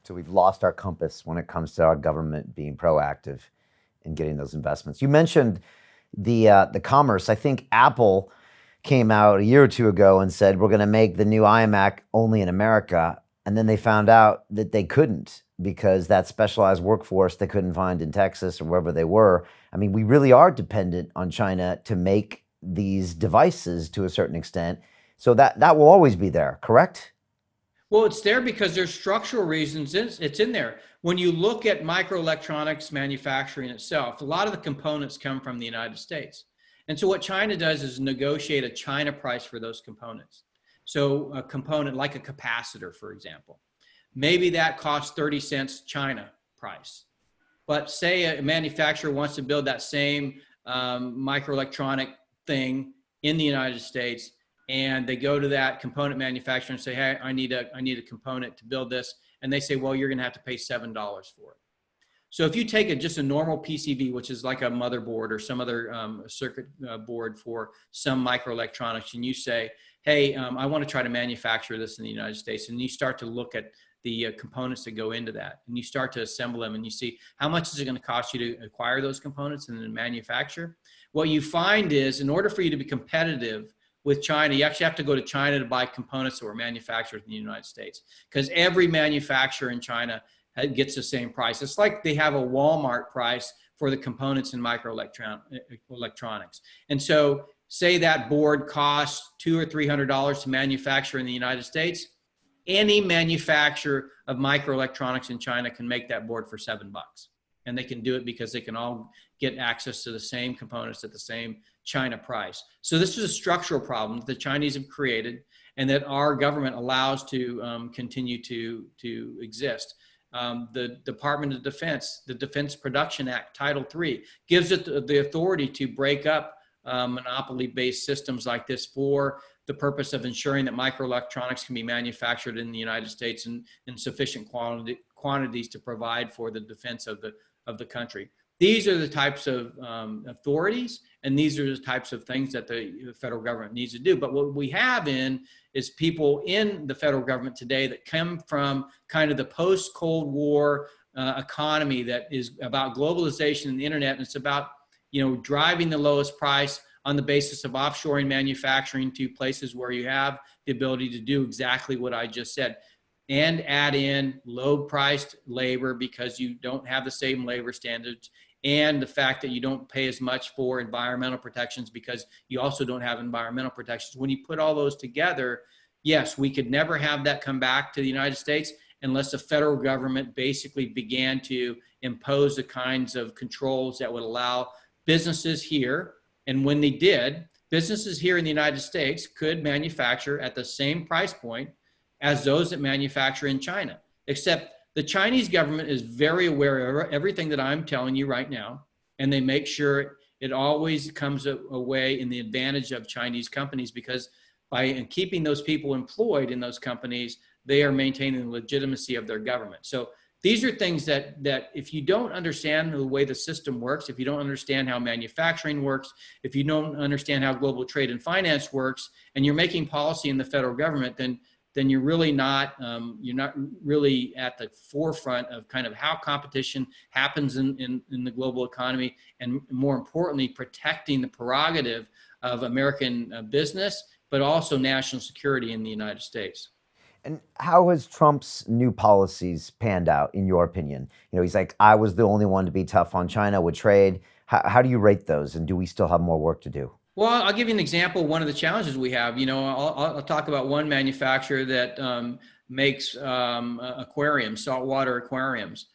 So we've lost our compass when it comes to our government being proactive in getting those investments. You mentioned the commerce. I think Apple came out a year or two ago and said we're going to make the new iMac only in America, and then they found out that they couldn't because that specialized workforce they couldn't find in Texas or wherever they were. I mean, we really are dependent on China to make these devices to a certain extent. So that will always be there, correct? Well, it's there because there's structural reasons. It's in there. When you look at microelectronics manufacturing itself, a lot of the components come from the United States. And so what China does is negotiate a China price for those components. So a component like a capacitor, for example, maybe that costs 30 cents China price. But say a manufacturer wants to build that same microelectronic thing in the United States, and they go to that component manufacturer and say, "Hey, I need a component to build this," and they say, "Well, you're going to have to pay $7 for it." So if you take just a normal PCB, which is like a motherboard or some other circuit board for some microelectronics, and you say, "Hey, I want to try to manufacture this in the United States," and you start to look at the components that go into that, and you start to assemble them, and you see how much is it going to cost you to acquire those components and then manufacture. What you find is, in order for you to be competitive with China, you actually have to go to China to buy components that were manufactured in the United States, because every manufacturer in China gets the same price. It's like they have a Walmart price for the components in microelectronics. And so say that board costs $200 or $300 to manufacture in the United States, any manufacturer of microelectronics in China can make that board for $7. And they can do it because they can all get access to the same components at the same China price. So this is a structural problem that the Chinese have created and that our government allows to continue to exist. The Department of Defense, the Defense Production Act, Title III, gives it the authority to break up monopoly-based systems like this for the purpose of ensuring that microelectronics can be manufactured in the United States in sufficient quantities to provide for the defense of the country. These are the types of authorities, and these are the types of things that the federal government needs to do. But what we have is people in the federal government today that come from kind of the post-Cold War economy that is about globalization and the internet, and it's about driving the lowest price on the basis of offshoring manufacturing to places where you have the ability to do exactly what I just said, and add in low-priced labor because you don't have the same labor standards, and the fact that you don't pay as much for environmental protections because you also don't have environmental protections. When you put all those together, yes, we could never have that come back to the United States unless the federal government basically began to impose the kinds of controls that would allow businesses here. And when they did, businesses here in the United States could manufacture at the same price point as those that manufacture in China, except the Chinese government is very aware of everything that I'm telling you right now, and they make sure it always comes away in the advantage of Chinese companies, because by keeping those people employed in those companies, they are maintaining the legitimacy of their government. So these are things that if you don't understand the way the system works, if you don't understand how manufacturing works, if you don't understand how global trade and finance works, and you're making policy in the federal government, then you're really not really at the forefront of kind of how competition happens in the global economy, and more importantly, protecting the prerogative of American business, but also national security in the United States. And how has Trump's new policies panned out, in your opinion? He's like, I was the only one to be tough on China with trade. How do you rate those? And do we still have more work to do? Well, I'll give you an example. One of the challenges we have, I'll talk about one manufacturer that makes aquariums, saltwater aquariums.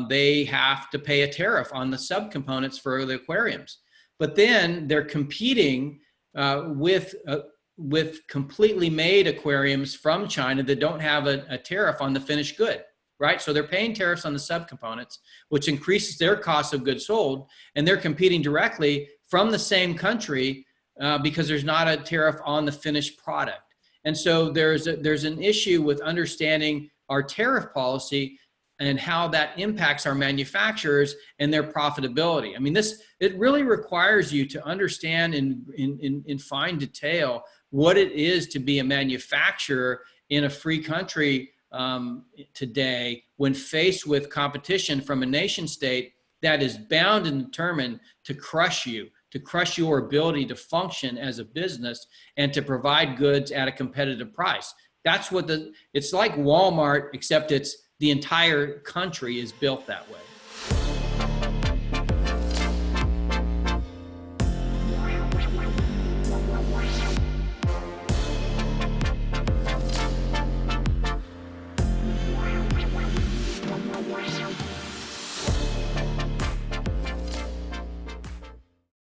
They have to pay a tariff on the subcomponents for the aquariums, but then they're competing with completely made aquariums from China that don't have a tariff on the finished good, right? So they're paying tariffs on the subcomponents, which increases their cost of goods sold, and they're competing directly from the same country because there's not a tariff on the finished product. And so there's an issue with understanding our tariff policy and how that impacts our manufacturers and their profitability. I mean, it really requires you to understand in fine detail what it is to be a manufacturer in a free country today when faced with competition from a nation state that is bound and determined to crush you, to crush your ability to function as a business and to provide goods at a competitive price. That's what it's like Walmart, except the entire country is built that way.